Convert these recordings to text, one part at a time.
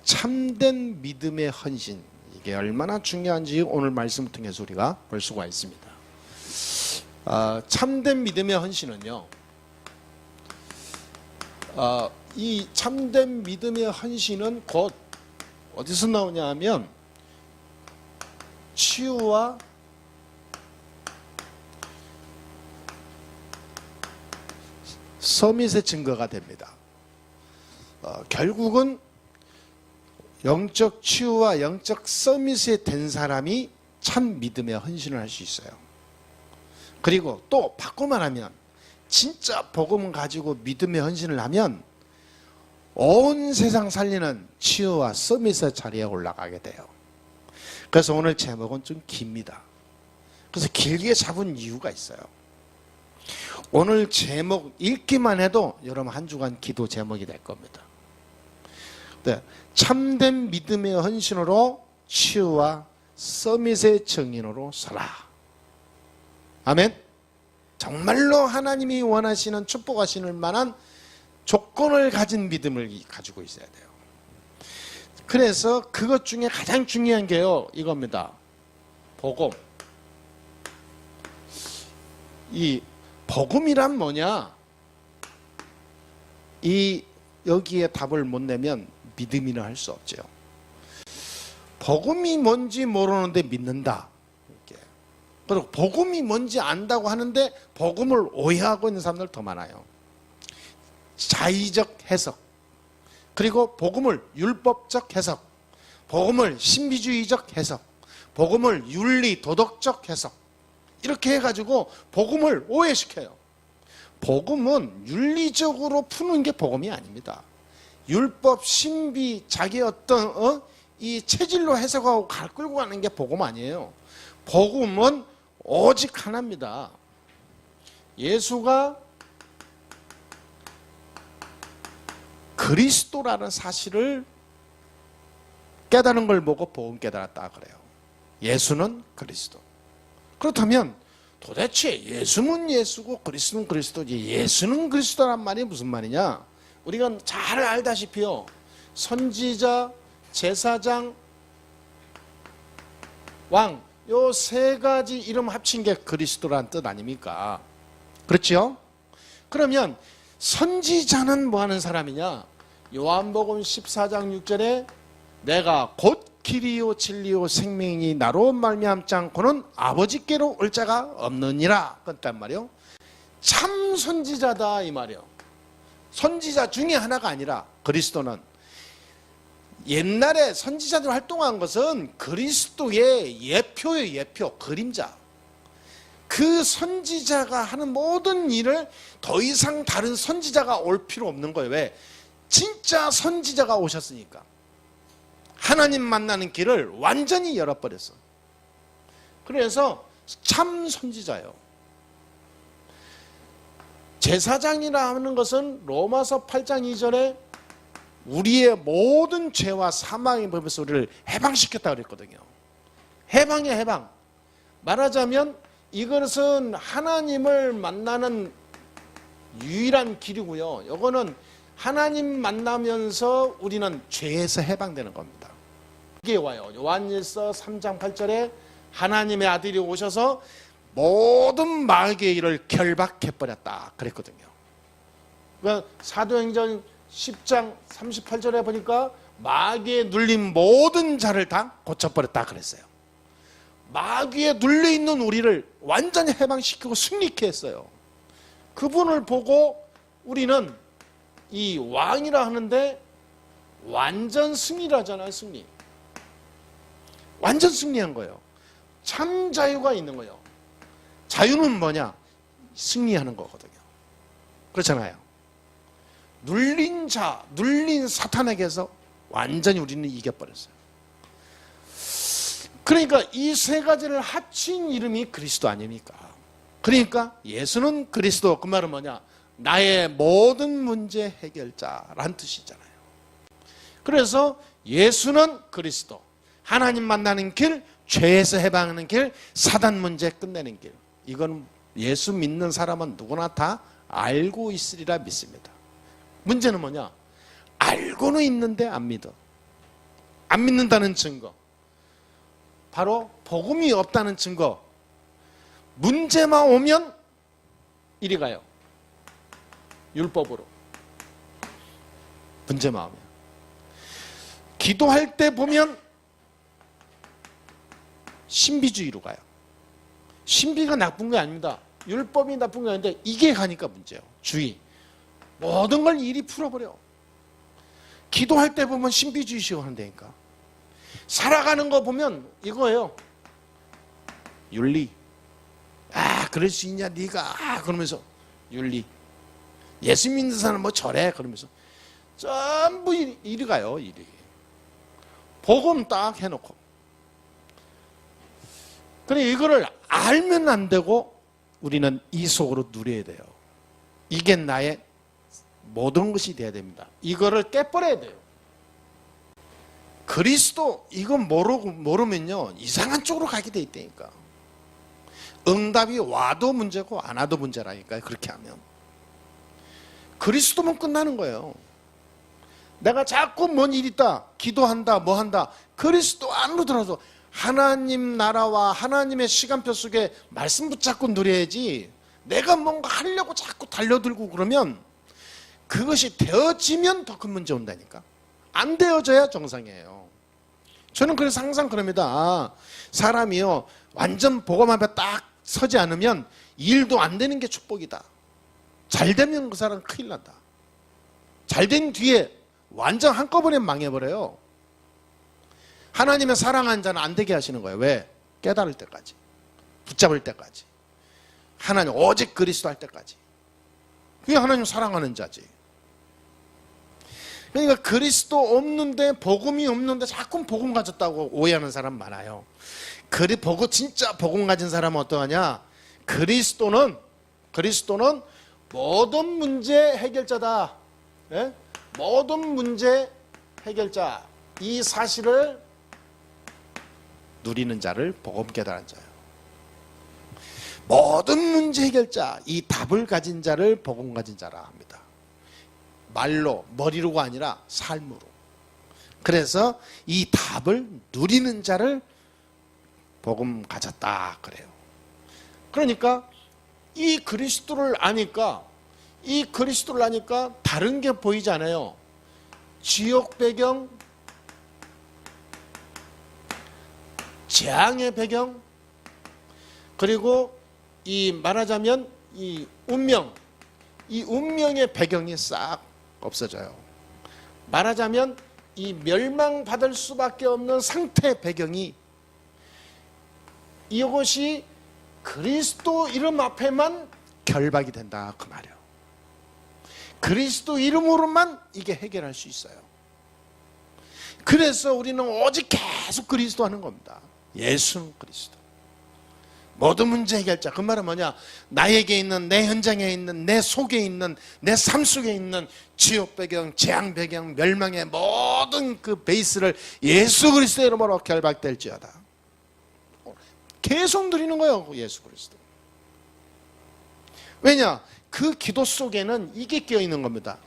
참된 믿음의 헌신, 이게 얼마나 중요한지 오늘 말씀을 통해서 우리가 볼 수가 있습니다. 참된 믿음의 헌신은요, 이 참된 믿음의 헌신은 곧 어디서 나오냐 하면 치유와 서밋의 증거가 됩니다. 결국은 영적 치유와 영적 서밋이 된 사람이 참 믿음의 헌신을 할 수 있어요. 그리고 또 바꿔 말하면 진짜 복음을 가지고 믿음의 헌신을 하면 온 세상 살리는 치유와 서밋의 자리에 올라가게 돼요. 그래서 오늘 제목은 좀 깁니다. 그래서 길게 잡은 이유가 있어요. 오늘 제목 읽기만 해도 여러분 한 주간 기도 제목이 될 겁니다. 네, 참된 믿음의 헌신으로 치유와 서밋의 증인으로 서라. 아멘. 정말로 하나님이 원하시는 축복하시는 만한 조건을 가진 믿음을 가지고 있어야 돼요. 그래서 그것 중에 가장 중요한 게요, 이겁니다. 복음. 이 복음이란 뭐냐? 여기에 답을 못 내면 믿음이라 할 수 없죠. 복음이 뭔지 모르는데 믿는다. 이렇게. 그리고 복음이 뭔지 안다고 하는데 복음을 오해하고 있는 사람들 더 많아요. 자의적 해석, 그리고 복음을 율법적 해석, 복음을 신비주의적 해석, 복음을 윤리 도덕적 해석, 이렇게 해가지고 복음을 오해시켜요. 복음은 윤리적으로 푸는 게 복음이 아닙니다. 율법, 신비, 자기 어떤 이 체질로 해석하고 끌고 가는 게 복음 아니에요. 복음은 오직 하나입니다. 예수가 그리스도라는 사실을 깨달은 걸 보고 복음 깨달았다 그래요. 예수는 그리스도. 그렇다면 도대체 예수는 예수고 그리스도는 그리스도지, 예수는 그리스도란 말이 무슨 말이냐? 우리가 잘 알다시피요, 선지자, 제사장, 왕, 요 세 가지 이름 합친 게 그리스도란 뜻 아닙니까? 그렇죠? 그러면 선지자는 뭐 하는 사람이냐? 요한복음 14장 6절에 내가 곧 길이요 진리요 생명이 나로 말미암지 않고는 아버지께로 올 자가 없느니라 그랬단 말이요. 참 선지자다 이 말이요. 선지자 중에 하나가 아니라 그리스도는 옛날에 선지자들 활동한 것은 그리스도의 예표예요. 예표, 그림자. 그 선지자가 하는 모든 일을 더 이상 다른 선지자가 올 필요 없는 거예요. 왜? 진짜 선지자가 오셨으니까. 하나님 만나는 길을 완전히 열어버렸어. 그래서 참 선지자예요. 제사장이라 하는 것은 로마서 8장 2절에 우리의 모든 죄와 사망의 법에서 우리를 해방시켰다고 그랬거든요. 해방이야, 해방. 말하자면 이것은 하나님을 만나는 유일한 길이고요. 이거는 하나님 만나면서 우리는 죄에서 해방되는 겁니다. 이게 와요. 요한일서 3장 8절에 하나님의 아들이 오셔서 모든 마귀의 일을 결박해버렸다 그랬거든요. 그러니까 사도행전 10장 38절에 보니까 마귀에 눌린 모든 자를 다 고쳐버렸다 그랬어요. 마귀에 눌려있는 우리를 완전히 해방시키고 승리케 했어요. 그분을 보고 우리는 이 왕이라 하는데 완전 승리라잖아요. 승리. 완전 승리한 거예요. 참 자유가 있는 거예요. 자유는 뭐냐? 승리하는 거거든요. 그렇잖아요. 눌린 자, 눌린 사탄에게서 완전히 우리는 이겨버렸어요. 그러니까 이 세 가지를 합친 이름이 그리스도 아닙니까? 그러니까 예수는 그리스도, 그 말은 뭐냐? 나의 모든 문제 해결자란 뜻이잖아요. 그래서 예수는 그리스도, 하나님 만나는 길, 죄에서 해방하는 길, 사단 문제 끝내는 길. 이건 예수 믿는 사람은 누구나 다 알고 있으리라 믿습니다. 문제는 뭐냐? 알고는 있는데 안 믿어. 안 믿는다는 증거. 바로 복음이 없다는 증거. 문제만 오면 이리 가요. 율법으로. 문제만 오면. 기도할 때 보면 신비주의로 가요. 신비가 나쁜 게 아닙니다. 율법이 나쁜 게 아닌데 이게 가니까 문제예요. 주의. 모든 걸 이리 풀어버려. 기도할 때 보면 신비주의식으로 한다니까. 살아가는 거 보면 이거예요. 윤리. 아, 그럴 수 있냐 네가. 그러면서 윤리. 예수 믿는 사람 뭐 저래 그러면서 전부 이리 가요. 이리. 복음 딱 해놓고. 그래 이거를 알면 안 되고 우리는 이 속으로 누려야 돼요. 이게 나의 모든 것이 돼야 됩니다. 이거를 깨버려야 돼요. 그리스도 이거 모르면요 이상한 쪽으로 가게 돼 있다니까. 응답이 와도 문제고 안 와도 문제라니까요. 그렇게 하면 그리스도면 끝나는 거예요. 내가 자꾸 뭔 일 있다 기도한다 뭐 한다 그리스도 안으로 들어서 하나님 나라와 하나님의 시간표 속에 말씀 붙잡고 누려야지. 내가 뭔가 하려고 자꾸 달려들고 그러면 그것이 되어지면 더 큰 문제 온다니까. 안 되어져야 정상이에요. 저는 그래서 항상 그럽니다. 아, 사람이요 완전 복음 앞에 딱 서지 않으면 일도 안 되는 게 축복이다. 잘 되면 그 사람은 큰일 난다. 잘 된 뒤에 완전 한꺼번에 망해버려요. 하나님의 사랑하는 자는 안 되게 하시는 거예요. 왜? 깨달을 때까지. 붙잡을 때까지. 하나님 오직 그리스도 할 때까지. 그게 하나님 사랑하는 자지. 그러니까 그리스도 없는데 복음이 없는데 자꾸 복음 가졌다고 오해하는 사람 많아요. 진짜 복음 가진 사람은 어떠하냐? 그리스도는 모든 문제 해결자다. 네? 모든 문제 해결자. 이 사실을 누리는 자를 복음 깨달은 자예요. 모든 문제 해결자, 이 답을 가진 자를 복음 가진 자라 합니다. 말로, 머리로가 아니라 삶으로. 그래서 이 답을 누리는 자를 복음 가졌다 그래요. 그러니까 이 그리스도를 아니까 다른 게 보이지 않아요. 지옥 배경, 재앙의 배경, 그리고 이 말하자면 이 운명의 배경이 싹 없어져요. 말하자면 이 멸망받을 수밖에 없는 상태 배경이 이것이 그리스도 이름 앞에만 결박이 된다 그 말이에요. 그리스도 이름으로만 이게 해결할 수 있어요. 그래서 우리는 오직 계속 그리스도 하는 겁니다. 예수는 그리스도. 모든 문제 해결자. 그 말은 뭐냐? 나에게 있는, 내 현장에 있는, 내 속에 있는, 내 삶 속에 있는 지옥 배경, 재앙 배경, 멸망의 모든 그 베이스를 예수 그리스도의 이름으로 결박될지어다. 계속 누리는 거예요, 예수 그리스도. 왜냐? 그 기도 속에는 이게 끼어 있는 겁니다.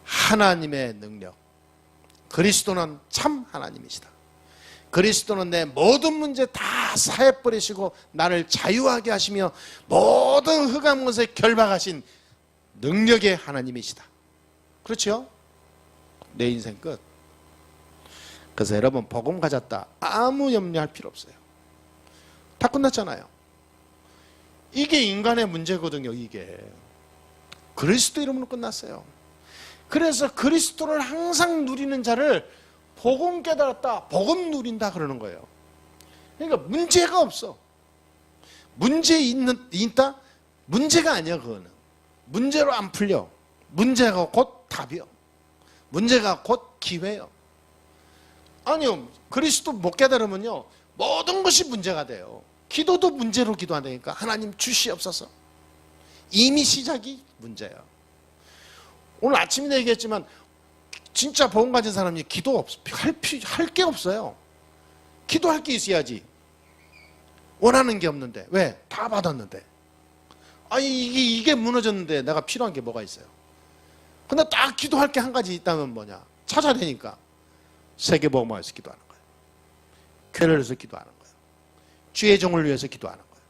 하나님의 능력. 그리스도는 참 하나님이시다. 그리스도는 내 모든 문제 다 사해버리시고 나를 자유하게 하시며 모든 흑암 것에 결박하신 능력의 하나님이시다. 그렇죠? 내 인생 끝. 그래서 여러분 복음 가졌다. 아무 염려할 필요 없어요. 다 끝났잖아요. 이게 인간의 문제거든요. 이게 그리스도 이름으로 끝났어요. 그래서 그리스도를 항상 누리는 자를 복음 깨달았다, 복음 누린다 그러는 거예요. 그러니까 문제가 없어. 문제 있다? 문제가 아니야. 그거는 문제로 안 풀려. 문제가 곧 답이요. 문제가 곧 기회요. 아니요, 그리스도 못 깨달으면요 모든 것이 문제가 돼요. 기도도 문제로 기도한다니까. 하나님 주시옵소서. 이미 시작이 문제예요. 오늘 아침에 얘기했지만 진짜 복음 가진 사람이 기도 할 게 없어요. 기도할 게 있어야지. 원하는 게 없는데. 왜? 다 받았는데. 아니 이게 무너졌는데 내가 필요한 게 뭐가 있어요? 근데 딱 기도할 게 한 가지 있다면 뭐냐? 찾아야 되니까. 세계복음화에서 기도하는 거예요. 교회를 위해서 기도하는 거예요. 주의 종을 위해서 기도하는 거예요.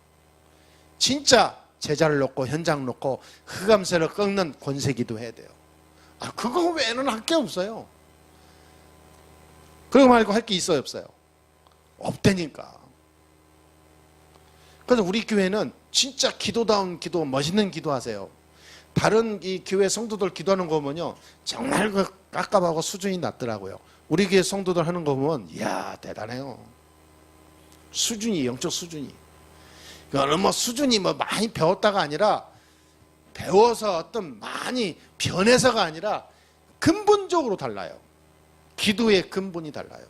진짜 제자를 놓고 현장 놓고 흑암새를 꺾는 권세 기도해야 돼요. 그거 외에는 할 게 없어요. 그거 말고 할 게 있어요, 없어요? 없다니까. 그래서 우리 교회는 진짜 기도다운 기도, 멋있는 기도하세요. 다른 이 교회 성도들 기도하는 거 보면요, 정말 그 깝깝하고 수준이 낮더라고요. 우리 교회 성도들 하는 거 보면, 이야, 대단해요. 수준이, 영적 수준이. 그거는 뭐 수준이 뭐 많이 배웠다가 아니라, 배워서 어떤 많이 변해서가 아니라 근본적으로 달라요. 기도의 근본이 달라요.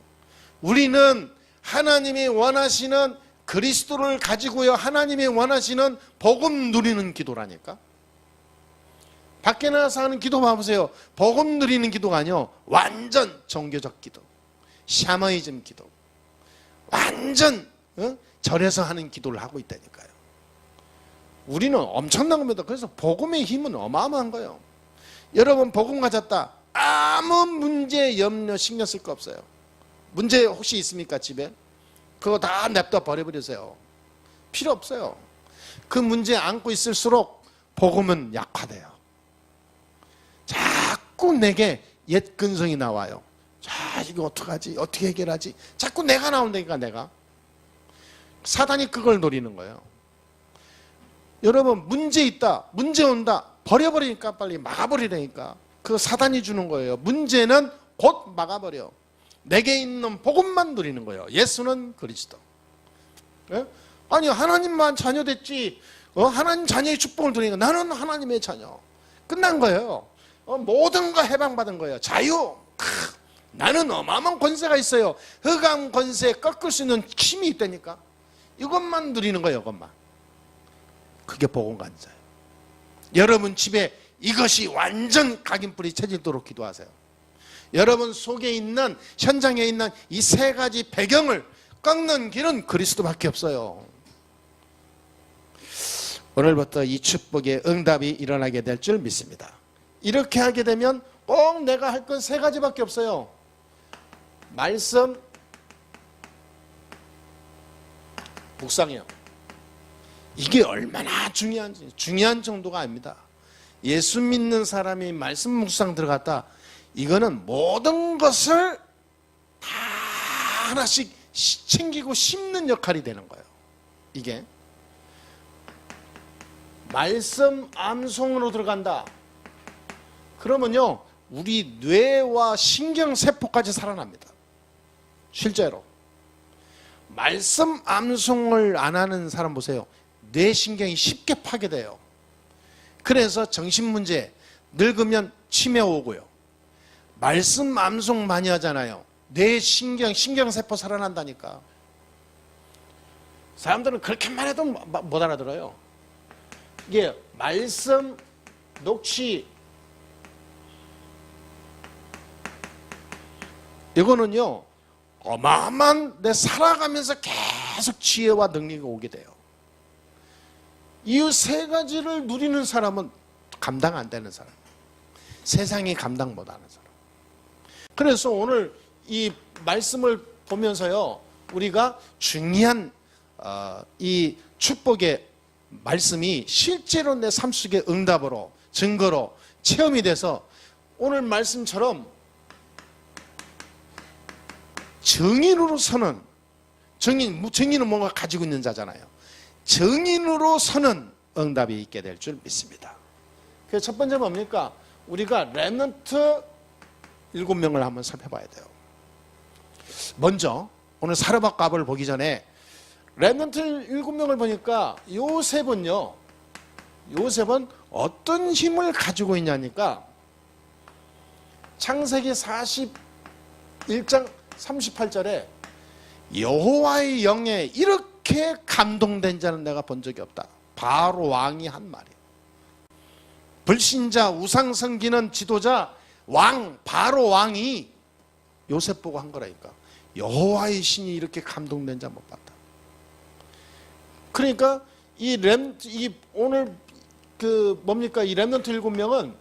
우리는 하나님이 원하시는 그리스도를 가지고요, 하나님이 원하시는 복음 누리는 기도라니까. 밖에 나가서 하는 기도 봐보세요. 복음 누리는 기도가 아니요, 완전 종교적 기도, 샤머니즘 기도, 완전 절에서 하는 기도를 하고 있다니까요. 우리는 엄청난 겁니다. 그래서 복음의 힘은 어마어마한 거예요. 여러분 복음 가졌다, 아무 문제 염려 신경 쓸 거 없어요. 문제 혹시 있습니까? 집에? 그거 다 냅둬 버려버리세요. 필요 없어요. 그 문제 안고 있을수록 복음은 약화돼요. 자꾸 내게 옛 근성이 나와요. 자, 이거 어떡하지? 어떻게 해결하지? 자꾸 내가 나온다니까. 내가 사단이 그걸 노리는 거예요. 여러분 문제 있다, 문제 온다, 버려버리니까 빨리 막아버리라니까. 그거 사단이 주는 거예요. 문제는 곧 막아버려. 내게 있는 복음만 누리는 거예요. 예수는 그리스도. 예? 아니 하나님만 자녀 됐지, 하나님 자녀의 축복을 누리니까 나는 하나님의 자녀. 끝난 거예요. 모든 거 해방받은 거예요. 자유. 나는 어마어마한 권세가 있어요. 흑암 권세 꺾을 수 있는 힘이 있다니까. 이것만 누리는 거예요. 이것만. 그게 복음 간자예요. 여러분 집에 이것이 완전 각인뿌리 체질도록 기도하세요. 여러분 속에 있는, 현장에 있는 이 세 가지 배경을 꺾는 길은 그리스도밖에 없어요. 오늘부터 이 축복의 응답이 일어나게 될 줄 믿습니다. 이렇게 하게 되면 꼭 내가 할 건 세 가지밖에 없어요. 말씀, 묵상이요. 이게 얼마나 중요한지, 중요한 정도가 아닙니다. 예수 믿는 사람이 말씀 묵상 들어갔다, 이거는 모든 것을 다 하나씩 챙기고 심는 역할이 되는 거예요. 이게 말씀 암송으로 들어간다. 그러면요, 우리 뇌와 신경세포까지 살아납니다. 실제로 말씀 암송을 안 하는 사람 보세요. 뇌신경이 쉽게 파괴돼요. 그래서 정신문제, 늙으면 치매 오고요. 말씀 암송 많이 하잖아요. 뇌신경, 신경세포 살아난다니까. 사람들은 그렇게만 해도 못 알아들어요. 이게 말씀 녹취, 이거는요 어마어마한, 내 살아가면서 계속 지혜와 능력이 오게 돼요. 이 세 가지를 누리는 사람은 감당 안 되는 사람, 세상이 감당 못하는 사람. 그래서 오늘 이 말씀을 보면서요, 우리가 중요한 이 축복의 말씀이 실제로 내 삶 속의 응답으로, 증거로 체험이 돼서 오늘 말씀처럼 정인으로 서는, 정인은 뭔가 가지고 있는 자잖아요. 정인으로 서는 응답이 있게 될 줄 믿습니다. 그래서 첫 번째 뭡니까? 우리가 렘넌트 7명을 한번 살펴봐야 돼요. 먼저 오늘 사르밧갑을 보기 전에 렘넌트 7명을 보니까 요셉은요, 요셉은 어떤 힘을 가지고 있냐니까, 창세기 41장 38절에 여호와의 영에 이렇게 감동된 자는 내가 본 적이 없다. 바로 왕이 한 말이에요. 불신자, 우상 섬기는 지도자, 왕, 바로 왕이 요셉 보고 한 거라니까. 여호와의 신이 이렇게 감동된 자 못 봤다. 그러니까 이 오늘 뭡니까? 이 렘넌트 7명은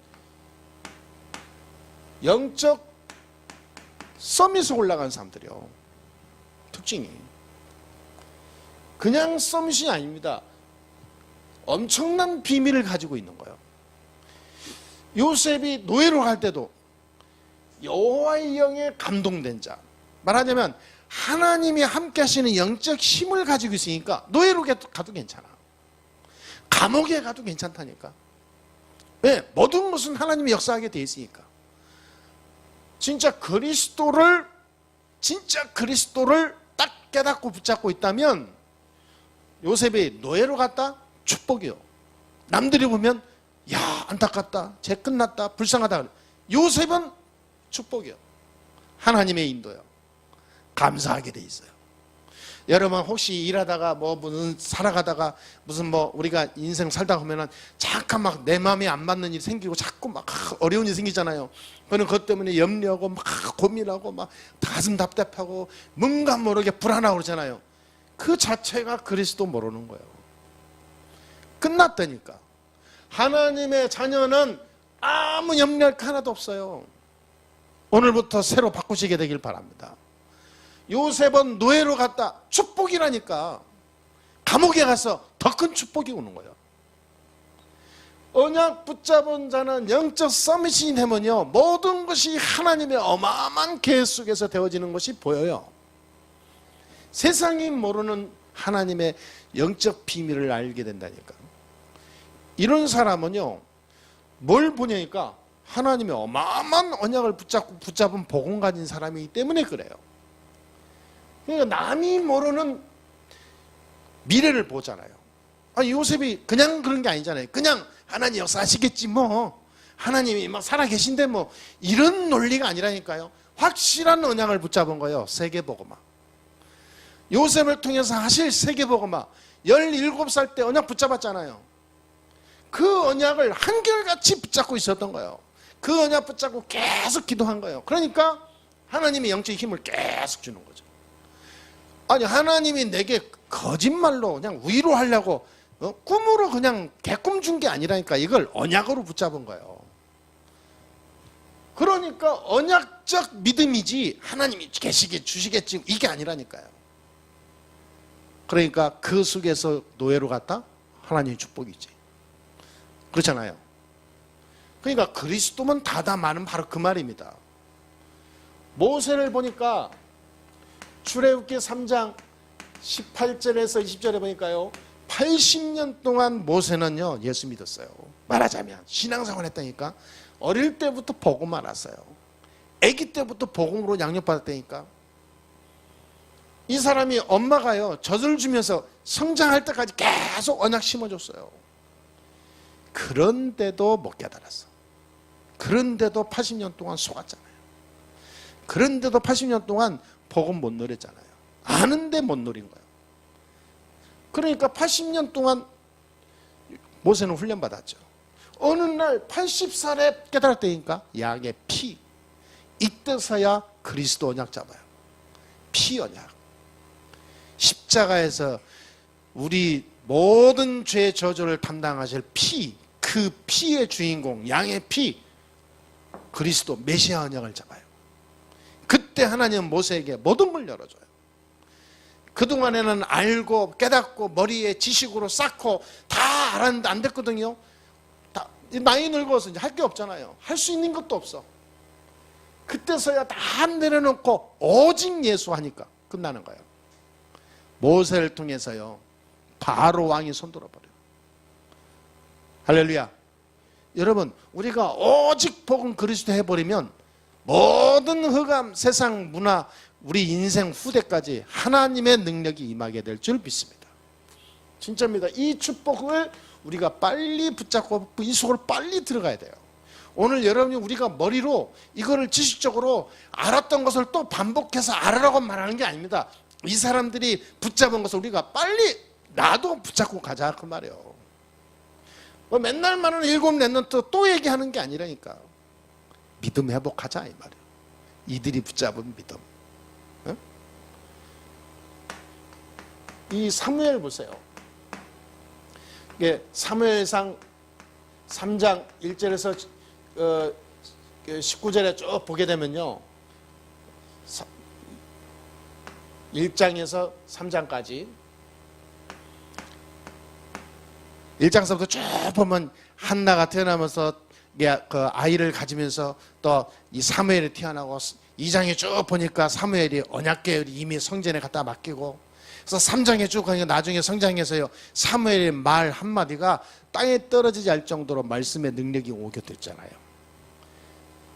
영적 서밋에 올라간 사람들이요. 특징이 그냥 서밋이 아닙니다. 엄청난 비밀을 가지고 있는 거예요. 요셉이 노예로 갈 때도 여호와의 영에 감동된 자, 말하자면 하나님이 함께 하시는 영적 힘을 가지고 있으니까 노예로 가도 괜찮아. 감옥에 가도 괜찮다니까. 왜? 모든 것은 하나님이 역사하게 돼 있으니까. 진짜 그리스도를 딱 깨닫고 붙잡고 있다면 요셉이 노예로 갔다? 축복이요. 남들이 보면 야 안타깝다, 쟤 끝났다, 불쌍하다. 요셉은 축복이요. 하나님의 인도요. 감사하게 돼 있어요. 여러분 혹시 일하다가 무슨 살아가다가 무슨 우리가 인생 살다 보면은 잠깐 막 내 마음에 안 맞는 일이 생기고 자꾸 막 어려운 일이 생기잖아요. 그는 그것 때문에 염려하고 막 고민하고 막 가슴 답답하고 뭔가 모르게 불안하고 그러잖아요. 그 자체가 그리스도 모르는 거예요. 끝났다니까. 하나님의 자녀는 아무 염려할 거 하나도 없어요. 오늘부터 새로 바꾸시게 되길 바랍니다. 요셉은 노예로 갔다. 축복이라니까. 감옥에 가서 더 큰 축복이 오는 거예요. 언약 붙잡은 자는 영적 서밋이 되면요, 모든 것이 하나님의 어마어마한 계획 속에서 되어지는 것이 보여요. 세상이 모르는 하나님의 영적 비밀을 알게 된다니까. 이런 사람은요, 뭘 보냐니까 하나님의 어마어마한 언약을 붙잡은 복음 가진 사람이기 때문에 그래요. 그러니까 남이 모르는 미래를 보잖아요. 요셉이 그냥 그런 게 아니잖아요. 그냥 하나님 역사하시겠지 하나님이 막 살아계신데 이런 논리가 아니라니까요. 확실한 언약을 붙잡은 거예요. 세계복음화. 요셉을 통해서 하실 세계복음화. 17살 때 언약 붙잡았잖아요. 그 언약을 한결같이 붙잡고 있었던 거예요. 그 언약 붙잡고 계속 기도한 거예요. 그러니까 하나님의 영적 힘을 계속 주는 거죠. 아니 하나님이 내게 거짓말로 그냥 위로하려고 꿈으로 그냥 개꿈 준 게 아니라니까. 이걸 언약으로 붙잡은 거예요. 그러니까 언약적 믿음이지 하나님이 주시겠지 이게 아니라니까요. 그러니까 그 속에서 노예로 갔다? 하나님의 축복이지. 그렇잖아요. 그러니까 그리스도면 다다 많은 바로 그 말입니다. 모세를 보니까 출애굽기 3장 18절에서 20절에 보니까요, 80년 동안 모세는요 예수 믿었어요. 말하자면 신앙생활 했다니까. 어릴 때부터 복음 알았어요. 아기 때부터 복음으로 양육받았다니까. 이 사람이 엄마가요 젖을 주면서 성장할 때까지 계속 언약 심어줬어요. 그런데도 못 깨달았어. 그런데도 80년 동안 속았잖아요. 그런데도 80년 동안 복음 못 누렸잖아요. 아는데 못 누린 거예요. 그러니까 80년 동안 모세는 훈련받았죠. 어느 날 80살에 깨달았다니까. 양의 피. 이때서야 그리스도 언약 잡아요. 피 언약. 십자가에서 우리 모든 죄의 저주를 담당하실 피, 그 피의 주인공 양의 피, 그리스도 메시아 언약을 잡아요. 그때 하나님은 모세에게 모든 걸 열어줘요. 그동안에는 알고 깨닫고 머리에 지식으로 쌓고 다 알았는데 안 됐거든요. 다 나이 늙어서 이제 할 게 없잖아요. 할 수 있는 것도 없어. 그때서야 다 내려놓고 오직 예수 하니까 끝나는 거예요. 모세를 통해서요 바로 왕이 손들어버려요. 할렐루야. 여러분 우리가 오직 복음 그리스도 해버리면 모든 흑암, 세상 문화, 우리 인생 후대까지 하나님의 능력이 임하게 될 줄 믿습니다. 진짜입니다. 이 축복을 우리가 빨리 붙잡고 이 속으로 빨리 들어가야 돼요. 오늘 여러분이 우리가 머리로 이거를 지식적으로 알았던 것을 또 반복해서 알아라고 말하는 게 아닙니다. 이 사람들이 붙잡은 것을 우리가 빨리 나도 붙잡고 가자 그 말이에요. 맨날 말하는 7랩런트 또 얘기하는 게 아니라니까. 믿음 회복하자 이 말이에요. 이들이 붙잡은 믿음. 응? 이 사무엘 보세요. 이게 사무엘상 3장 1절에서 19절에 쭉 보게 되면요, 1장에서 3장까지 1장서부터 쭉 보면 한나가 태어나면서 그 아이를 가지면서 또 이 사무엘이 태어나고 2장에 쭉 보니까 사무엘이 언약궤를 이미 성전에 갖다 맡기고 그래서 3장에 쭉 가니까 나중에 성장해서요 사무엘의 말 한마디가 땅에 떨어지지 않을 정도로 말씀의 능력이 오게 됐잖아요.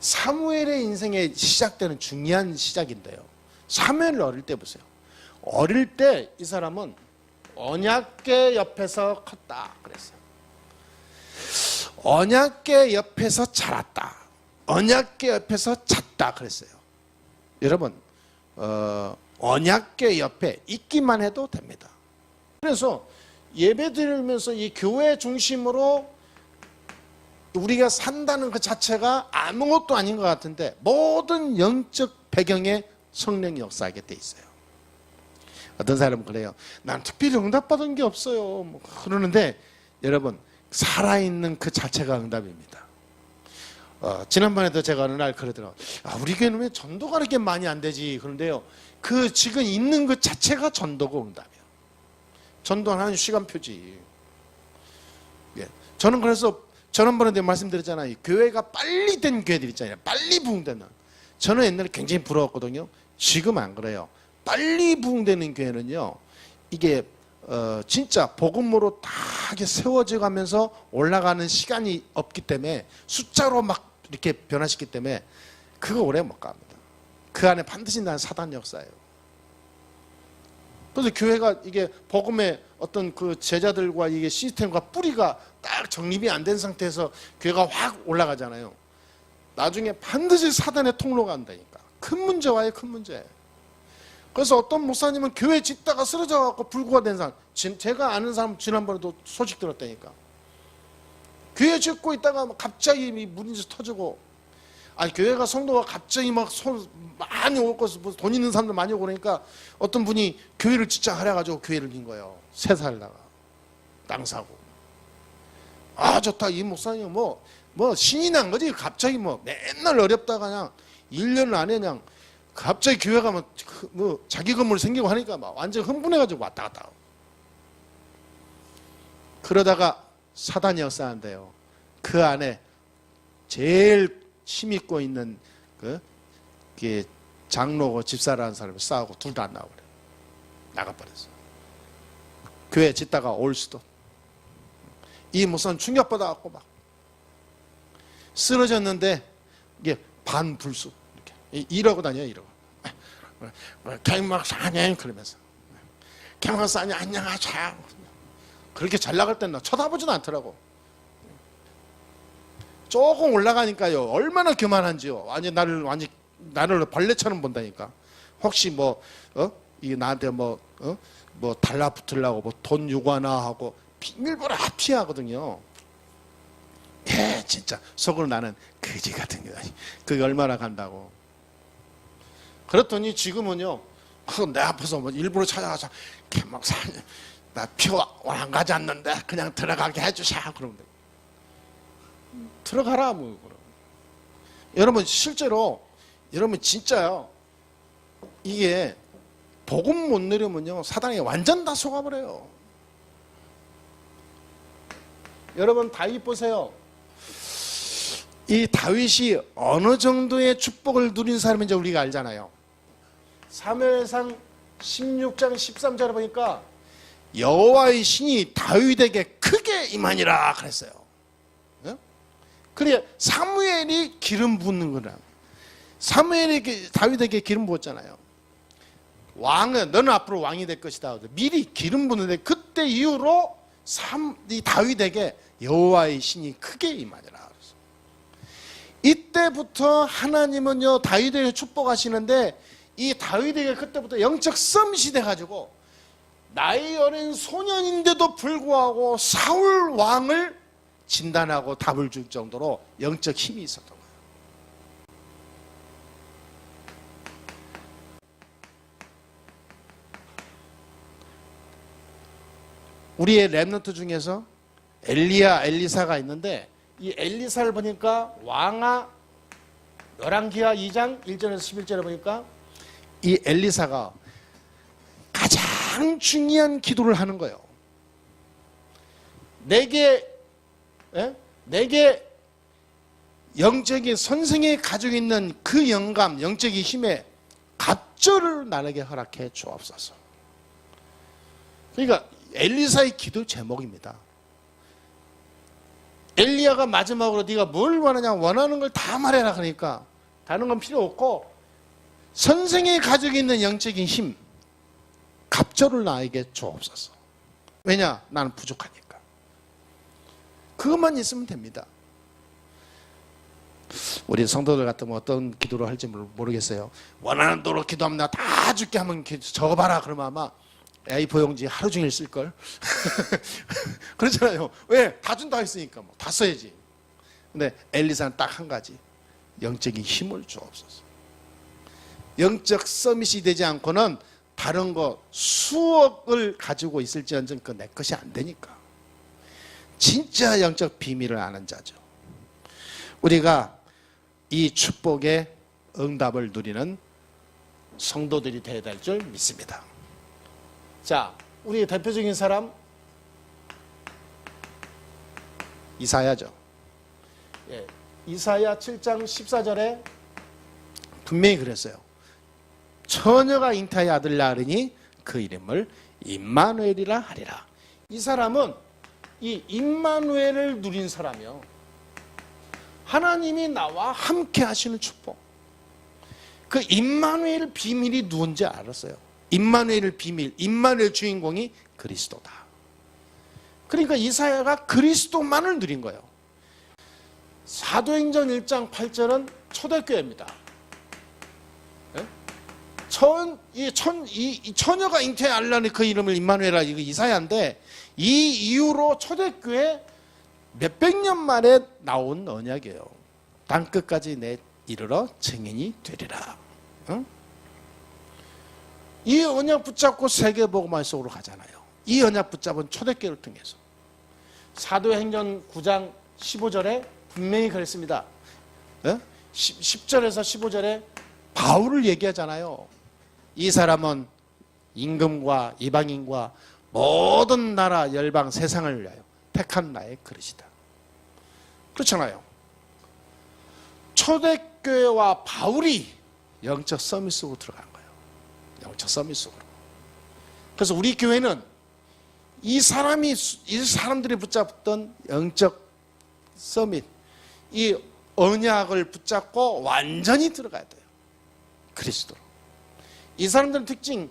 사무엘의 인생에 시작되는 중요한 시작인데요. 사무엘을 어릴 때 보세요. 어릴 때 이 사람은 언약궤 옆에서 컸다 그랬어요. 언약궤 옆에서 자랐다. 언약궤 옆에서 잤다 그랬어요. 여러분 언약궤 옆에 있기만 해도 됩니다. 그래서 예배 드리면서 이 교회 중심으로 우리가 산다는 그 자체가 아무것도 아닌 것 같은데 모든 영적 배경에 성령이 역사하게 돼 있어요. 어떤 사람은 그래요. 난 특별히 응답받은 게 없어요. 뭐 그러는데 여러분 살아있는 그 자체가 응답입니다. 지난번에도 제가 어느 날 그러더라고요. 우리 교회는 왜 전도가 그렇게 많이 안 되지? 그런데요. 그 지금 있는 그 자체가 전도고 응답이에요. 전도는 한 시간표지. 예. 저는 그래서 지난번에도 말씀드렸잖아요. 교회가 빨리 된 교회들 있잖아요. 빨리 부흥되는. 저는 옛날에 굉장히 부러웠거든요. 지금 안 그래요. 빨리 부흥되는 교회는요. 이게 진짜 복음으로 다 이렇게 세워져 가면서 올라가는 시간이 없기 때문에 숫자로 막 이렇게 변화시키기 때문에 그거 오래 못 갑니다. 그 안에 반드시 나는 사단 역사예요. 그래서 교회가 이게 복음의 어떤 그 제자들과 이게 시스템과 뿌리가 딱 정립이 안 된 상태에서 교회가 확 올라가잖아요. 나중에 반드시 사단의 통로가 한다니까. 큰 문제와의 큰 문제. 그래서 어떤 목사님은 교회 짓다가 쓰러져 갖고 불구가 된 사람, 제가 아는 사람 지난번에도 소식 들었다니까. 교회 짓고 있다가 갑자기 문이 터지고, 아니 교회가 성도가 갑자기 막 많이 올 것을 돈 있는 사람들 많이 오고 그러니까 어떤 분이 교회를 짓자 하래가지고 교회를 진 거예요. 새 살다가 땅 사고. 아 좋다 이 목사님 뭐 신이 난 거지. 갑자기 뭐 맨날 어렵다가 그냥 1년 안에 그냥 갑자기 교회 가면 뭐 자기 건물 생기고 하니까 막 완전 흥분해가지고 왔다 갔다 하고. 그러다가 사단이 역사한대요. 그 안에 제일 힘있고 있는 그 장로고 집사라는 사람이 싸우고 둘 다 안 나오고 그래. 나가버렸어. 교회 짓다가 올 수도. 이 목사는 충격받아갖고 막 쓰러졌는데 이게 반불수 이렇게 이러고 다녀요. 이러고 갱막사님 그러면서 갱막사님 안녕하세요. 그렇게 잘 나갈 땐 나 쳐다보지도 않더라고. 조금 올라가니까요 얼마나 교만한지요. 완전 나를 벌레처럼 본다니까. 혹시 이게 나한테 뭐 달라붙으려고 뭐 돈 요구하나 하고 일부러 피하거든요. 예, 진짜 속으로 나는 거지 같은 게 그게 얼마나 간다고. 그랬더니 지금은요 내 앞에서 뭐 일부러 찾아가서 개막사님 나 표 안 가져왔는데 그냥 들어가게 해주셔 그러면 돼. 들어가라 뭐. 여러분 실제로 여러분 진짜요 이게 복음 못 누리면요 사단이 완전 다 속아버려요. 여러분 다윗 보세요. 이 다윗이 어느 정도의 축복을 누린 사람인지 우리가 알잖아요. 사무엘상 16장 13절에 보니까 여호와의 신이 다윗에게 크게 임하니라 그랬어요. 그래 사무엘이 기름 붓는 거라. 사무엘이 다윗에게 기름 부었잖아요. 왕은 너는 앞으로 왕이 될 것이다. 미리 기름 붓는데 그때 이후로 이 다윗에게 여호와의 신이 크게 임하니라. 이때부터 하나님은요 다윗에게 축복하시는데 이 다윗에게 그때부터 영적 썸밋이 돼가지고 나이 어린 소년인데도 불구하고 사울 왕을 진단하고 답을 줄 정도로 영적 힘이 있었던 거예요. 우리의 렘넌트 중에서 엘리야, 엘리사가 있는데 이 엘리사를 보니까 왕하 열왕기하 2장 1절에서 11절에 보니까 이 엘리사가 가장 중요한 기도를 하는 거예요. 내게 영적인 선생이 가지고 있는 그 영감, 영적인 힘에 갑절을 나에게 허락해 주옵소서. 그러니까 엘리사의 기도 제목입니다. 엘리야가 마지막으로 네가 뭘 원하냐, 원하는 걸 다 말해라 그러니까 다른 건 필요 없고 선생이 가지고 있는 영적인 힘, 갑절을 나에게 주옵소서. 왜냐? 나는 부족하니까. 그것만 있으면 됩니다. 우리 성도들 같으면 어떤 기도를 할지 모르겠어요. 원하는 대로 기도하면 나 다 줄게 하면 적어봐라 그러면 아마 A4 용지 하루 종일 쓸걸. 그렇잖아요. 왜? 다 준다 했으니까 뭐 다 써야지. 근데 엘리사는 딱 한 가지, 영적인 힘을 주옵소서. 영적 서밋이 되지 않고는 다른 거 수억을 가지고 있을지언정 그 내 것이 안 되니까. 진짜 영적 비밀을 아는 자죠. 우리가 이 축복의 응답을 누리는 성도들이 되어야 될 줄 믿습니다. 자, 우리 대표적인 사람 이사야죠. 예, 이사야 7장 14절에 분명히 그랬어요. 처녀가 잉태하여 아들 낳으리니 그 이름을 임마누엘이라 하리라. 이 사람은 이 임마누엘을 누린 사람이요. 하나님이 나와 함께 하시는 축복. 그 임마누엘 비밀이 누군지 알았어요. 임마누엘 비밀, 임마누엘 주인공이 그리스도다. 그러니까 이사야가 그리스도만을 누린 거예요. 사도행전 1장 8절은 초대교회입니다. 이 처녀가 잉태하려니 그 이름을 임마누엘이라, 이거 이사야인데 이 이후로 초대교회 몇백 년 만에 나온 언약이에요. 땅끝까지 내 이르러 증인이 되리라. 응? 이 언약 붙잡고 세계복음화 속으로 가잖아요. 이 언약 붙잡은 초대교회를 통해서. 사도행전 9장 15절에 분명히 그랬습니다. 10절에서 15절에 바울을 얘기하잖아요. 이 사람은 임금과 이방인과 모든 나라 열방 세상을 위하여 택한 나의 그릇이다. 그렇잖아요. 초대교회와 바울이 영적 서밋 속으로 들어간 거예요. 영적 서밋 속으로. 그래서 우리 교회는 이 사람들이 붙잡던 영적 서밋, 이 언약을 붙잡고 완전히 들어가야 돼요. 그리스도로. 이 사람들의 특징,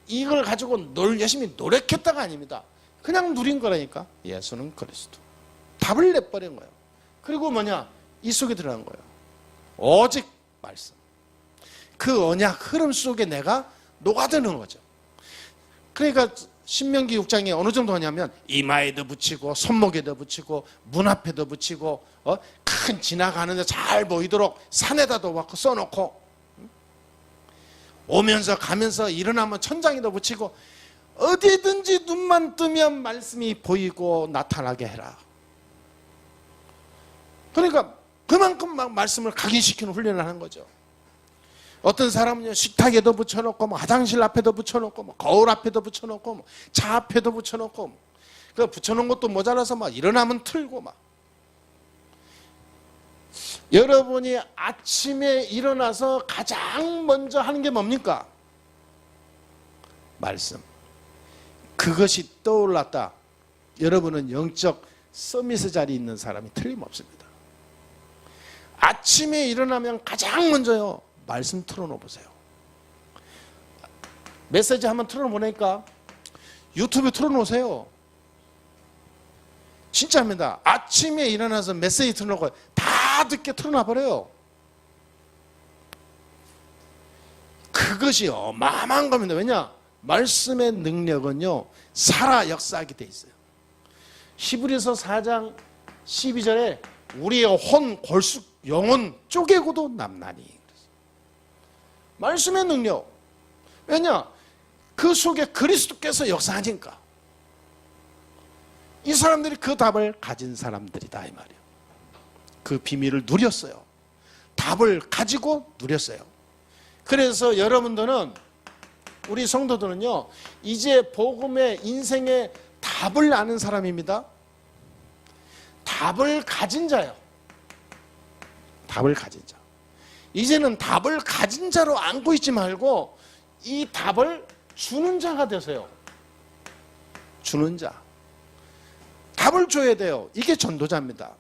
이걸 가지고 열심히 노력했다가 아닙니다. 그냥 누린 거라니까. 예수는 그리스도. 답을 내버린 거예요. 그리고 뭐냐? 이 속에 들어간 거예요. 오직 말씀. 그 언약 흐름 속에 내가 녹아드는 거죠. 그러니까 신명기 6장에 어느 정도 하냐면 이마에도 붙이고 손목에도 붙이고 문 앞에도 붙이고 큰 지나가는데 잘 보이도록 산에다도 써놓고 오면서 가면서 일어나면 천장에도 붙이고 어디든지 눈만 뜨면 말씀이 보이고 나타나게 해라. 그러니까 그만큼 막 말씀을 각인시키는 훈련을 하는 거죠. 어떤 사람은요, 식탁에도 붙여놓고, 화장실 앞에도 붙여놓고, 거울 앞에도 붙여놓고, 차 앞에도 붙여놓고, 그 붙여놓은 것도 모자라서 막 일어나면 틀고 막. 여러분이 아침에 일어나서 가장 먼저 하는 게 뭡니까? 말씀. 그것이 떠올랐다. 여러분은 영적 서밋의 자리에 있는 사람이 틀림없습니다. 아침에 일어나면 가장 먼저요, 말씀 틀어놓어 보세요. 메시지 한번 틀어놓으니까 유튜브에 틀어놓으세요. 진짜입니다. 아침에 일어나서 메시지 틀어놓고 다 듣게 틀어놔버려요. 그것이 어마어마한 겁니다. 왜냐? 말씀의 능력은요, 살아 역사하게 돼 있어요. 히브리서 4장 12절에 우리의 혼, 골수, 영혼 쪼개고도 남나니. 말씀의 능력. 왜냐? 그 속에 그리스도께서 역사하니까. 이 사람들이 그 답을 가진 사람들이다 이 말이에요. 그 비밀을 누렸어요. 답을 가지고 누렸어요. 그래서 여러분들은 우리 성도들은요, 이제 복음의 인생의 답을 아는 사람입니다. 답을 가진 자예요. 답을 가진 자. 이제는 답을 가진 자로 안고 있지 말고 이 답을 주는 자가 되세요. 주는 자. 답을 줘야 돼요. 이게 전도자입니다.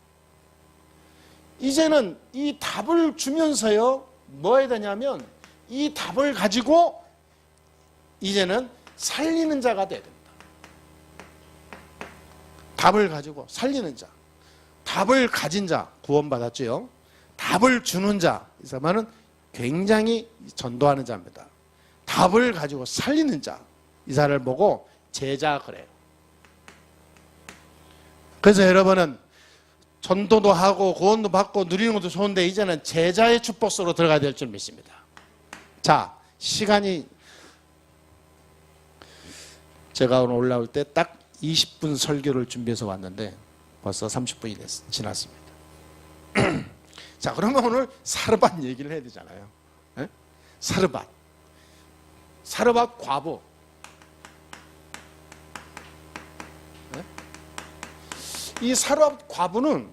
이제는 이 답을 주면서요, 뭐 해야 되냐면 이 답을 가지고 이제는 살리는 자가 돼야 됩니다. 답을 가지고 살리는 자. 답을 가진 자, 구원받았죠. 답을 주는 자, 이 사람은 굉장히 전도하는 자입니다. 답을 가지고 살리는 자, 이 사람을 보고 제자 그래요. 그래서 여러분은 전도도 하고 구원도 받고 누리는 것도 좋은데 이제는 제자의 축복 속으로 들어가야 될 줄 믿습니다. 자, 시간이 제가 오늘 올라올 때 딱 20분 설교를 준비해서 왔는데 벌써 30분이 지났습니다. 자, 그러면 오늘 사르밧 얘기를 해야 되잖아요. 네? 사르밧 과부. 네? 이 사르밧 과부는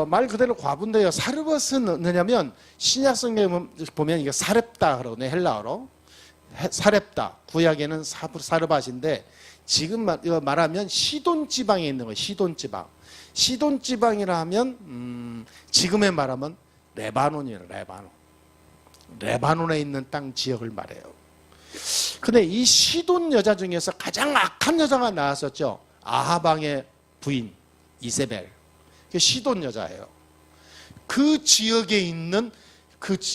말 그대로 과부인데요. 사르밧은 뭐냐면 신약성경에 보면 이게 사렙다 그러거든요. 헬라어로 사렙다. 구약에는 사르밧인데 지금 말하면 시돈 지방에 있는 거예요. 시돈 지방. 시돈 지방이라 하면 지금의 말하면 레바논이에요. 레바논에 있는 땅 지역을 말해요. 근데 이 시돈 여자 중에서 가장 악한 여자가 나왔었죠. 아하방의 부인 이세벨. 시돈 여자예요. 그 지역에 있는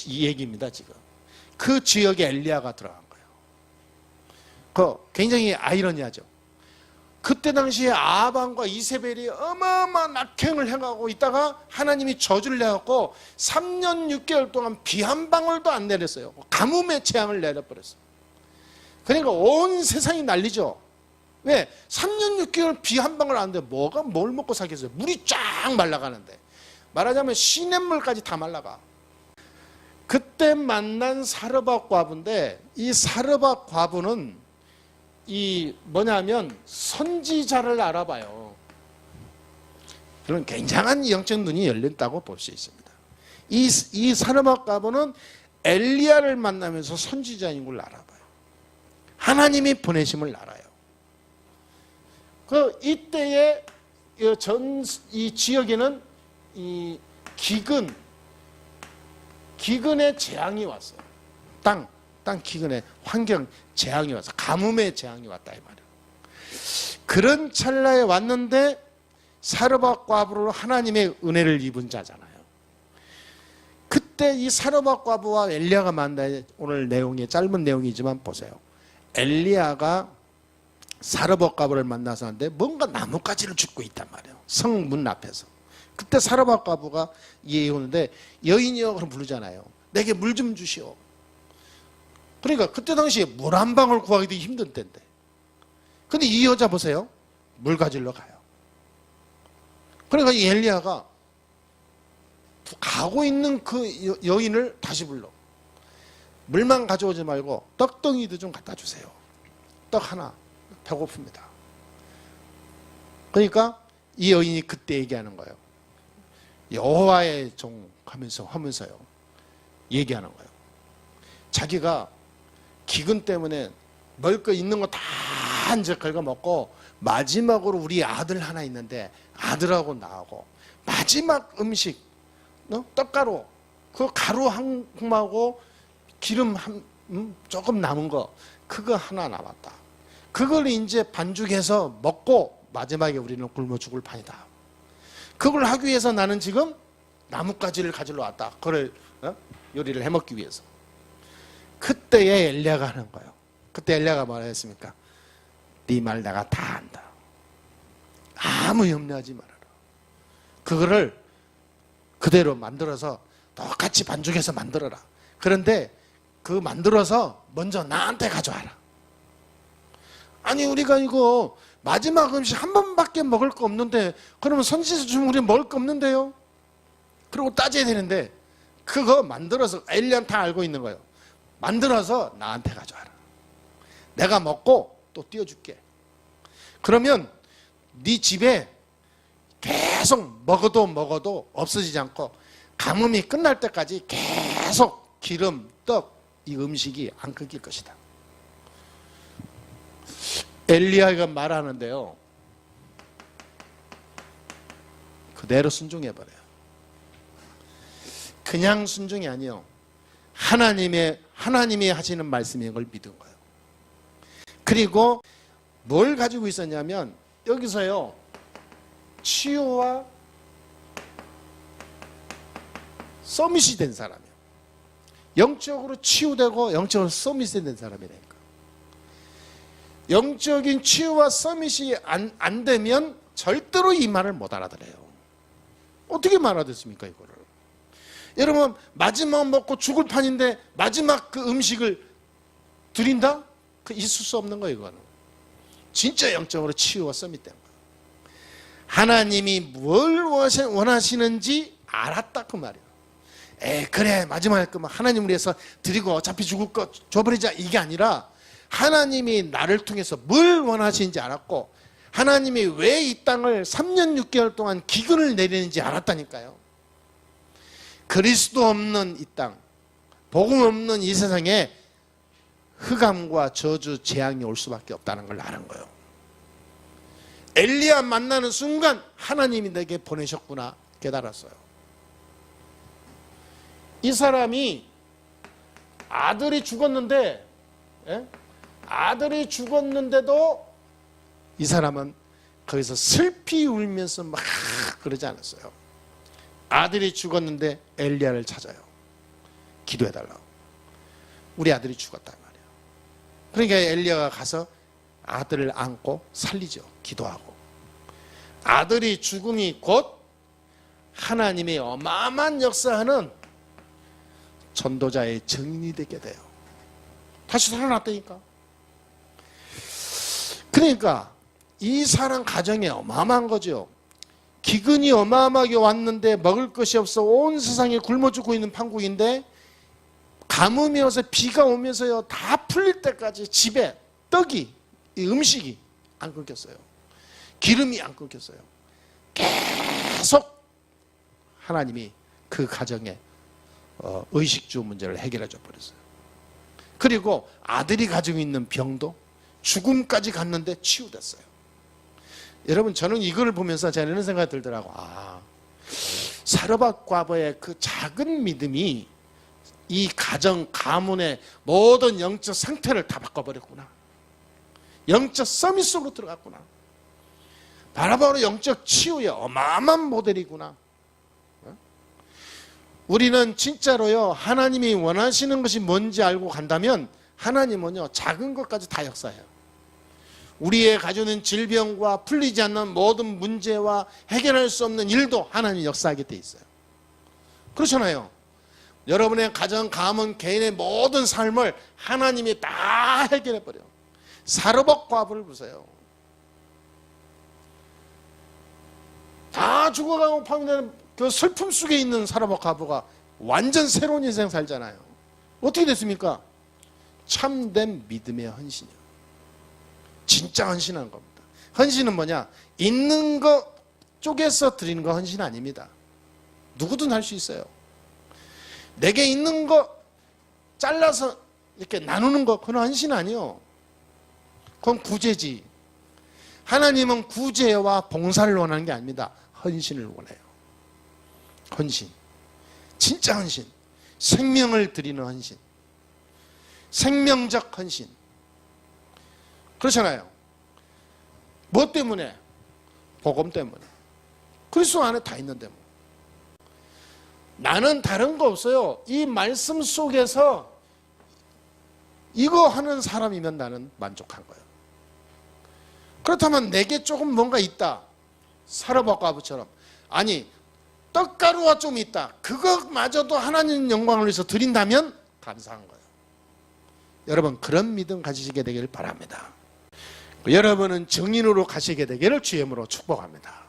이 얘기입니다. 지금 그 지역에 엘리야가 들어간 거예요. 굉장히 아이러니하죠. 그때 당시에 아하방과 이세벨이 어마어마한 악행을 행하고 있다가 하나님이 저주를 내갖고 3년 6개월 동안 비 한 방울도 안 내렸어요. 가뭄의 재앙을 내려버렸어요. 그러니까 온 세상이 난리죠. 왜? 3년 6개월 비 한 방울 안 돼. 뭘 먹고 살겠어요? 물이 쫙 말라가는데. 말하자면 시냇물까지 다 말라가. 그때 만난 사르밧 과부인데 이 사르밧 과부는 이 뭐냐면 선지자를 알아봐요. 그런 굉장한 영적 눈이 열린다고 볼 수 있습니다. 이 사르밧 과부는 엘리야를 만나면서 선지자인 걸 알아봐요. 하나님이 보내심을 알아요. 이때에 이 지역에는 이 기근의 재앙이 왔어요. 땅 기근의 환경 재앙이 왔어. 가뭄의 재앙이 왔다 이 말이에요. 그런 찰나에 왔는데 사르밧 과부로 하나님의 은혜를 입은 자잖아요. 그때 이 사르밧 과부와 엘리야가 만나요. 오늘 내용이 짧은 내용이지만 보세요. 엘리야가 사르밧 과부를 만나서 하는데 뭔가 나뭇가지를 줍고 있단 말이에요. 성문 앞에서. 그때 사르밧 과부가 오는데 여인이여 그럼 부르잖아요. 내게 물 좀 주시오. 그러니까 그때 당시에 물 한 방울 구하기도 힘든 때인데. 근데 이 여자 보세요. 물 가지러 가요. 그러니까 이 엘리야가 가고 있는 그 여인을 다시 불러. 물만 가져오지 말고 떡덩이도 좀 갖다 주세요. 떡 하나. 배고픕니다. 그러니까 이 여인이 그때 얘기하는 거예요. 여호와의 종 하면서요. 얘기하는 거예요. 자기가 기근 때문에 먹을 거 있는 거 다 이제 긁어 먹고 마지막으로 우리 아들 하나 있는데 아들하고 나하고 마지막 음식 떡가루 그 가루 한 줌하고 기름 조금 남은 거 그거 하나 남았다. 그걸 이제 반죽해서 먹고 마지막에 우리는 굶어 죽을 판이다. 그걸 하기 위해서 나는 지금 나뭇가지를 가지러 왔다. 그걸 요리를 해먹기 위해서. 그때에 엘리야가 하는 거예요. 그때 엘리야가 뭐라 했습니까? 네 말 내가 다 안다. 아무 염려하지 말아라. 그거를 그대로 만들어서 똑같이 반죽해서 만들어라. 그런데 그 만들어서 먼저 나한테 가져와라. 아니 우리가 이거 마지막 음식 한 번밖에 먹을 거 없는데 그러면 선지자 주면 우리 먹을 거 없는데요? 그리고 따져야 되는데 그거 만들어서 엘리야는 다 알고 있는 거예요. 만들어서 나한테 가져와라. 내가 먹고 또 띄워줄게. 그러면 네 집에 계속 먹어도 없어지지 않고 가뭄이 끝날 때까지 계속 기름, 떡, 이 음식이 안 끊길 것이다. 엘리야가 말하는데요, 그대로 순종해버려요. 그냥 순종이 아니요, 하나님이 하시는 말씀인 걸 믿은 거예요. 그리고 뭘 가지고 있었냐면 여기서요, 치유와 서밋이 된 사람이에요. 영적으로 치유되고 영적으로 서밋이 된 사람이라니까. 영적인 치유와 서밋이 안 되면 절대로 이 말을 못 알아들어요. 어떻게 알아듣습니까, 이거를? 여러분, 마지막 먹고 죽을 판인데 마지막 그 음식을 드린다? 그 있을 수 없는 거예요, 이거는. 진짜 영적으로 치유와 서밋된 거예요. 하나님이 뭘 원하시는지 알았다, 그 말이에요. 그래, 마지막에 하나님을 위해서 드리고 어차피 죽을 거 줘버리자, 이게 아니라 하나님이 나를 통해서 뭘 원하시는지 알았고, 하나님이 왜 이 땅을 3년 6개월 동안 기근을 내리는지 알았다니까요. 그리스도 없는 이 땅, 복음 없는 이 세상에 흑암과 저주, 재앙이 올 수밖에 없다는 걸 아는 거예요. 엘리야 만나는 순간 하나님이 내게 보내셨구나 깨달았어요. 이 사람이 아들이 죽었는데, 아들이 죽었는데도 이 사람은 거기서 슬피 울면서 막 그러지 않았어요. 아들이 죽었는데 엘리야를 찾아요. 기도해달라고. 우리 아들이 죽었단 말이에요. 그러니까 엘리야가 가서 아들을 안고 살리죠. 기도하고. 아들이 죽음이 곧 하나님의 어마어마한 역사하는 전도자의 증인이 되게 돼요. 다시 살아났다니까. 그러니까 이 사람 가정이 어마어마한 거죠. 기근이 어마어마하게 왔는데 먹을 것이 없어 온 세상에 굶어 죽고 있는 판국인데, 가뭄이 와서 비가 오면서요 다 풀릴 때까지 집에 떡이, 이 음식이 안 끊겼어요. 기름이 안 끊겼어요. 계속 하나님이 그 가정에 의식주 문제를 해결해 줘 버렸어요. 그리고 아들이 가지고 있는 병도 죽음까지 갔는데 치유됐어요. 여러분, 저는 이걸 보면서 제가 이런 생각이 들더라고. 사르밧 과부의 그 작은 믿음이 이 가정, 가문의 모든 영적 상태를 다 바꿔버렸구나. 영적 서밋 속으로 들어갔구나. 바로 영적 치유의 어마어마한 모델이구나. 우리는 진짜로요, 하나님이 원하시는 것이 뭔지 알고 간다면 하나님은요 작은 것까지 다 역사해요. 우리의 가지고 있는 질병과 풀리지 않는 모든 문제와 해결할 수 없는 일도 하나님이 역사하게 돼 있어요. 그렇잖아요. 여러분의 가정, 가문, 개인의 모든 삶을 하나님이 다 해결해 버려요. 사르밧 과부를 보세요. 다 죽어가고 파멸되는 그 슬픔 속에 있는 사르밧 과부가 완전 새로운 인생 살잖아요. 어떻게 됐습니까? 참된 믿음의 헌신이요. 진짜 헌신한 겁니다. 헌신은 뭐냐? 있는 거 쪼개서 드리는 거 헌신 아닙니다. 누구든 할 수 있어요. 내게 있는 거 잘라서 이렇게 나누는 거, 그건 헌신 아니요. 그건 구제지. 하나님은 구제와 봉사를 원하는 게 아닙니다. 헌신을 원해요. 헌신. 진짜 헌신. 생명을 드리는 헌신. 생명적 헌신. 그렇잖아요. 뭐 때문에? 복음 때문에. 그리스도 안에 다 있는데 뭐. 나는 다른 거 없어요. 이 말씀 속에서 이거 하는 사람이면 나는 만족한 거예요. 그렇다면 내게 조금 뭔가 있다. 사르밧 과부처럼. 아니, 떡가루가 좀 있다. 그것마저도 하나님 영광을 위해서 드린다면 감사한 거예요. 여러분, 그런 믿음 가지시게 되기를 바랍니다. 여러분은 증인으로 가시게 되기를 주님으로 축복합니다.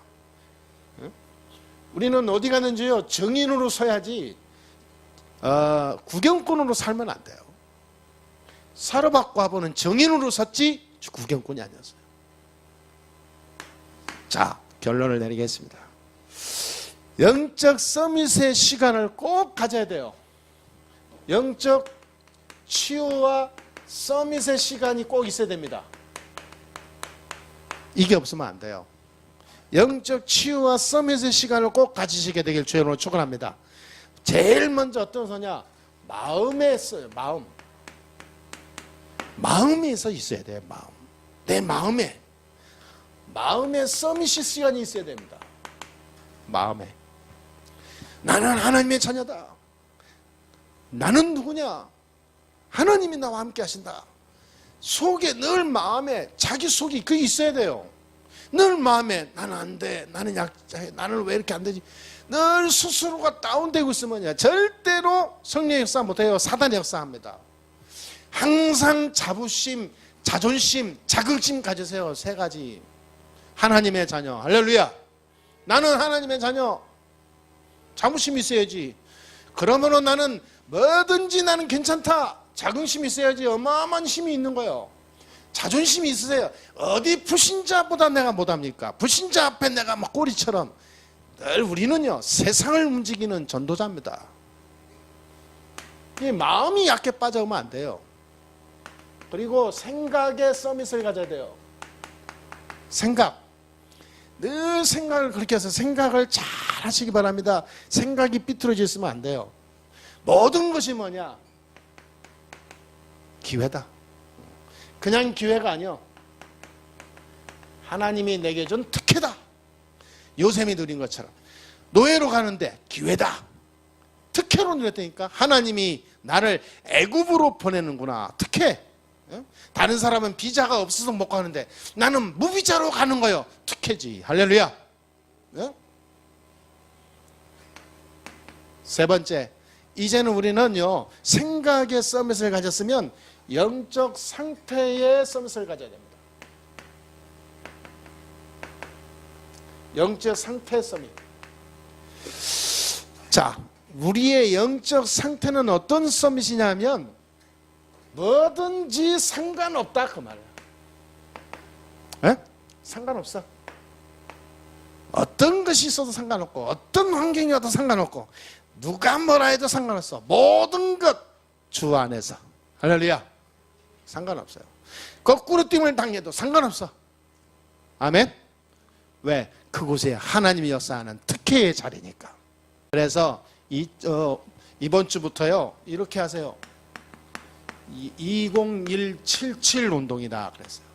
우리는 어디 가는지요, 증인으로 서야지 구경꾼으로 살면 안 돼요. 사로받고 화보는 정인으로 섰지 구경꾼이 아니었어요. 자, 결론을 내리겠습니다. 영적 서밋의 시간을 꼭 가져야 돼요. 영적 치유와 서밋의 시간이 꼭 있어야 됩니다. 이게 없으면 안 돼요. 영적 치유와 서밋의 시간을 꼭 가지시게 되길 주님으로 축원합니다. 제일 먼저 어떤 소냐? 마음에 있어요. 마음에서 있어야 돼요. 내 마음에 서밋 시간이 있어야 됩니다. 마음에 나는 하나님의 자녀다. 나는 누구냐? 하나님이 나와 함께 하신다. 속에 늘 마음에 자기 속이 그게 있어야 돼요. 늘 마음에 나는 안 돼. 나는 약자해. 나는 왜 이렇게 안 되지? 늘 스스로가 다운되고 있으면 절대로 성령의 역사 못해요. 사단의 역사합니다. 항상 자부심, 자존심, 자긍심 가지세요. 세 가지. 하나님의 자녀. 할렐루야. 나는 하나님의 자녀. 자부심이 있어야지. 그러면은 나는 뭐든지 나는 괜찮다. 자긍심이 있어야지. 어마어마한 힘이 있는 거예요. 자존심이 있으세요. 어디 불신자보다 내가 못합니까? 불신자 앞에 내가 막 꼬리처럼. 늘 우리는요 세상을 움직이는 전도자입니다. 이 마음이 약해 빠져오면 안 돼요. 그리고 생각의 서밋을 가져야 돼요. 늘 생각을 그렇게 해서 생각을 잘 하시기 바랍니다. 생각이 삐뚤어져 있으면 안 돼요. 모든 것이 뭐냐? 기회다. 그냥 기회가 아니요. 하나님이 내게 준 특혜다. 요셉이 누린 것처럼 노예로 가는데 기회다. 특혜로 누렸다니까. 하나님이 나를 애굽으로 보내는구나. 특혜. 다른 사람은 비자가 없어서 못 가는데 나는 무비자로 가는 거예요. 특혜지. 할렐루야. 세 번째, 이제는 우리는요 생각의 서밋을 가졌으면 영적 상태의 서밋을 가져야 됩니다. 영적 상태의 서밋. 자, 우리의 영적 상태는 어떤 서밋이냐면 뭐든지 상관없다 그 말이야. 상관없어. 어떤 것이 있어도 상관없고 어떤 환경이 와도 상관없고 누가 뭐라 해도 상관없어. 모든 것 주 안에서. 할렐루야. 상관없어요. 거꾸로 띵을 당해도 상관없어. 아멘. 왜? 그곳에 하나님이 역사하는 특혜의 자리니까. 그래서 이번 주부터요 이렇게 하세요. 20177 운동이다 그랬어요.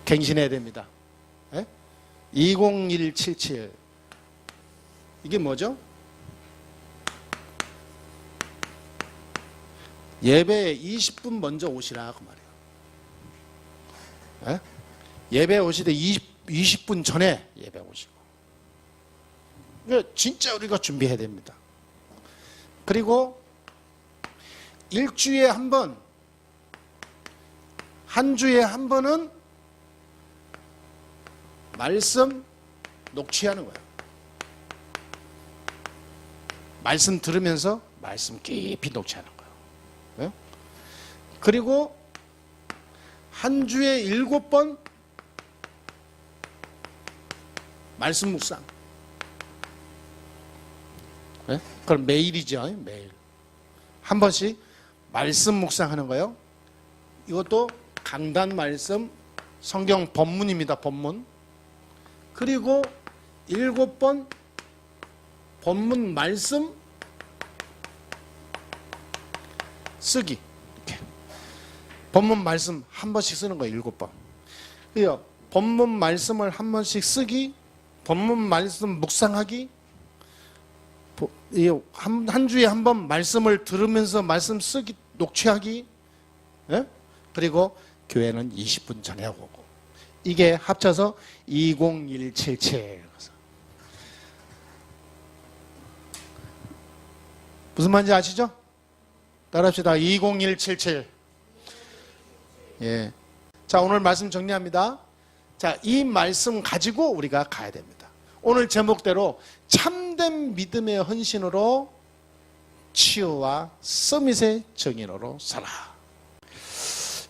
갱신해야 됩니다. 20177 이게 뭐죠? 예배에 20분 먼저 오시라 그 말이에요. 예배 오시되 20분 전에 예배 오시고. 그러니까 진짜 우리가 준비해야 됩니다. 그리고 일주일에 한 번, 한 주에 한 번은 말씀 녹취하는 거예요. 말씀 들으면서 말씀 깊이 녹취하는 거예요. 네? 그리고 한 주에 7번 말씀 묵상. 네? 그럼 매일이죠. 매일. 한 번씩 말씀 묵상하는 거예요. 이것도 강단 말씀, 성경 본문입니다. 본문. 그리고 7번 본문 말씀 쓰기. 이렇게. 본문 말씀 한 번씩 쓰는 거예요. 7번. 그래요. 본문 말씀을 한 번씩 쓰기, 본문 말씀 묵상하기, 한 주에 한 번 말씀을 들으면서 말씀 쓰기, 녹취하기, 그리고 교회는 20분 전에 오고. 이게 합쳐서 20177. 무슨 말인지 아시죠? 따라합시다. 20177. 예. 자, 오늘 말씀 정리합니다. 자, 이 말씀 가지고 우리가 가야 됩니다. 오늘 제목대로 참된 믿음의 헌신으로 치유와 서밋의 정인으로 살아.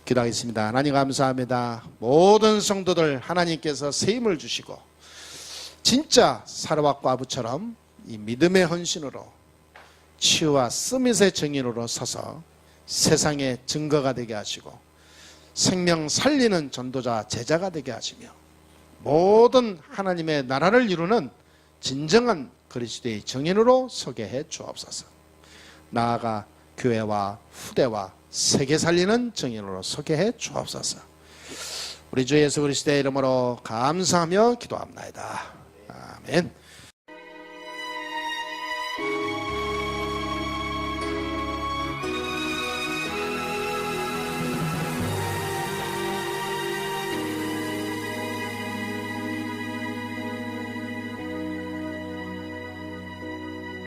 기도하겠습니다. 하나님 감사합니다. 모든 성도들 하나님께서 세임을 주시고 진짜 사르밧 과부처럼 이 믿음의 헌신으로 치유와 서밋의 정인으로 서서 세상의 증거가 되게 하시고 생명 살리는 전도자 제자가 되게 하시며 모든 하나님의 나라를 이루는 진정한 그리스도의 정인으로 서게 해 주옵소서. 나아가 교회와 후대와 세계 살리는 정인으로 서게 해 주옵소서. 우리 주 예수 그리스도의 이름으로 감사하며 기도합나이다. 아멘.